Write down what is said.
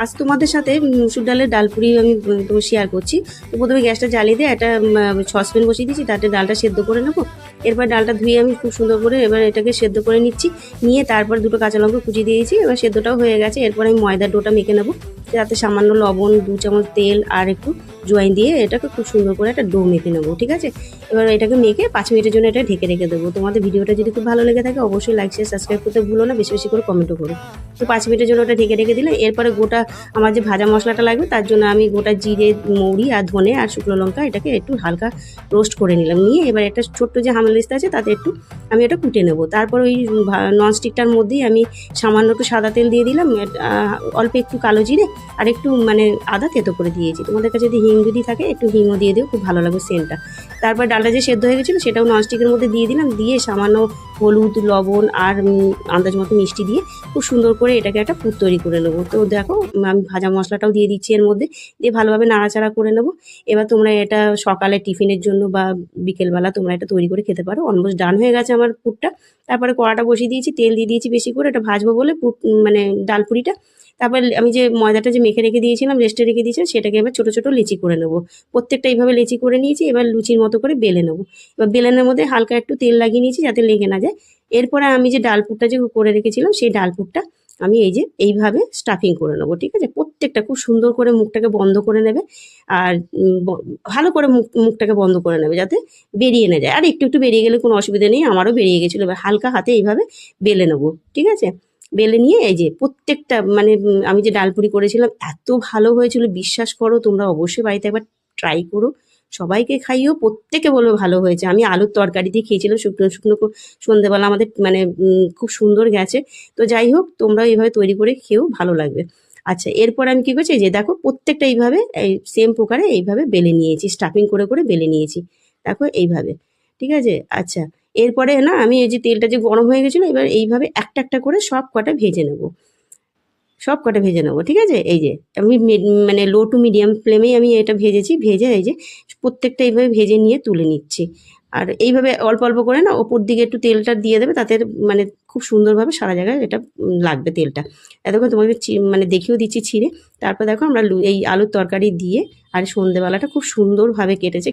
আজ তোমাদের সাথে মুসুর ডালের ডাল পুরি আমি তোমার শেয়ার করছি। তো প্রথমে গ্যাসটা জ্বালিয়ে দিয়ে একটা সসপ্যান বসিয়ে দিয়েছি, তাতে ডালটা সেদ্ধ করে নেবো। এরপর ডালটা ধুয়ে আমি খুব সুন্দর করে এবার এটাকে সেদ্ধ করে নিচ্ছি। নিয়ে তারপর দুটো কাঁচা লঙ্কা কুচি দিয়েছি। এবার সেদ্ধটাও হয়ে গেছে। এরপর আমি ময়দার ডোটা মেখে নেবো। তাতে সামান্য লবণ, 2 চামচ তেল আর একটু জোয়াইন দিয়ে এটাকে খুব সুন্দর করে একটা ডো মেখে নেবো। ঠিক আছে, এবার এটাকে মেখে 5 মিনিটের জন্য এটা ঢেকে রেখে দেবো। তোমাদের ভিডিওটা যদি খুব ভালো লেগে থাকে অবশ্যই লাইক শেয়ার সাবস্ক্রাইব করতে ভুলো না, বেশি বেশি করে কমেন্টও করো। তো 5 মিনিটের জন্য ওটা ঢেকে রেখে দিলে এরপরে গোটা আমার যে ভাজা মশলাটা লাগবে তার জন্য আমি গোটা জিরে, মৌরি আর ধনে আর শুকনো লঙ্কা এটাকে একটু হালকা রোস্ট করে নিলাম। নিয়ে এবার একটা ছোট্ট যে হামানদিস্তা আছে তাতে একটু আমি এটা কুটে নেবো। তারপর ওই ননস্টিকটার মধ্যেই আমি সামান্য একটু সাদা তেল দিয়ে দিলাম, অল্প একটু কালো জিরে আর একটু মানে আদা থেতো করে দিয়েছি। তোমাদের কাছে যদি হিং যদি থাকে একটু হিংও দিয়ে দিও, খুব ভালো লাগবে সেন্টটা। তারপর ডালটা যে সেদ্ধ হয়ে গেছিলো সেটাও ননস্টিকের মধ্যে দিয়ে দিলাম। দিয়ে সামান্য হলুদ, লবণ আর আন্দাজ মতো মিষ্টি দিয়ে খুব সুন্দর করে এটাকে একটা পুর তৈরি করে নেবো। তো দেখো আমি ভাজা মশলাটাও দিয়ে দিচ্ছি এর মধ্যে, দিয়ে ভালোভাবে নাড়াচাড়া করে নেবো। এবার তোমরা এটা সকালে টিফিনের জন্য বা বিকেলবেলা তোমরা এটা তৈরি করে খেতে পারো। অলমোস্ট ডান হয়ে গেছে আমার পুরটা। তারপরে কড়াটা বসিয়ে দিয়েছি, তেল দিয়ে দিয়েছি বেশি করে, এটা ভাজবো বলে মানে ডাল পুরিটা। তারপর আমি যে ময়দাটা যে মেখে রেখে দিয়েছিলাম, রেস্টে রেখে দিয়েছিলাম, সেটাকে এবার ছোটো ছোটো লেচি করে নেবো। প্রত্যেকটা এইভাবে লেচি করে নিয়েছি। এবার লুচির মতো করে বেলে নেবো। এবার বেলেনের মধ্যে হালকা একটু তেল লাগিয়ে নিয়েছি যাতে লেগে না যায়। এরপরে আমি যে ডাল পুরটা যে করে রেখেছিলাম সেই ডাল পুরটা আমি এই যে এইভাবে স্টাফিং করে নেবো। ঠিক আছে, প্রত্যেকটা খুব সুন্দর করে মুখটাকে বন্ধ করে নেবে। আর ভালো করে মুখটাকে বন্ধ করে নেবে যাতে বেরিয়ে না যায়। আর একটু একটু বেরিয়ে গেলে কোনো অসুবিধা নেই, আমারও বেরিয়ে গেছিলো। এবার হালকা হাতে এইভাবে বেলে নেবো। ঠিক আছে, বেলে নিয়ে এই যে প্রত্যেকটা মানে আমি যে ডালপুরি করেছিলাম এত ভালো হয়েছিল, বিশ্বাস করো। তোমরা অবশ্যই বাড়িতে একবার ট্রাই করো, সবাইকে খাইও, প্রত্যেকে বলবে ভালো হয়েছে। আমি আলুর তরকারি দিয়ে খেয়েছিলাম শুকনো শুকনো, সন্ধ্যেবেলা আমাদের মানে খুব সুন্দর গেছে। তো যাই হোক, তোমরাও এইভাবে তৈরি করে খেয়েও ভালো লাগবে। আচ্ছা, এরপর আমি কী করছি, যে দেখো প্রত্যেকটা এইভাবে এই সেম প্রকারে এইভাবে বেলে নিয়েছি, স্টাফিং করে করে বেলে নিয়েছি। দেখো এইভাবে। ঠিক আছে, আচ্ছা এরপরে না আমি এই যে তেলটা যে গরম হয়ে গেছিলো, এবার এইভাবে একটা একটা করে সব কটা ভেজে নেবো। সব কটা ভেজে নেবো। ঠিক আছে, এই যে আমি মানে লো টু মিডিয়াম ফ্লেমেই আমি এটা ভেজেছি। ভেজে এই যে প্রত্যেকটা এইভাবে ভেজে নিয়ে তুলে নিচ্ছি। আর এইভাবে অল্প অল্প করে না ওপর দিকে একটু তেলটা দিয়ে দেবে, তাতে মানে খুব সুন্দরভাবে সারা জায়গায় এটা লাগবে তেলটা। এতক্ষণ তোমাকে মানে দেখিয়েও দিচ্ছি ছিঁড়ে। তারপর দেখো আমরা এই আলুর তরকারি দিয়ে আর সন্ধেবেলাটা খুব সুন্দরভাবে কেটেছে।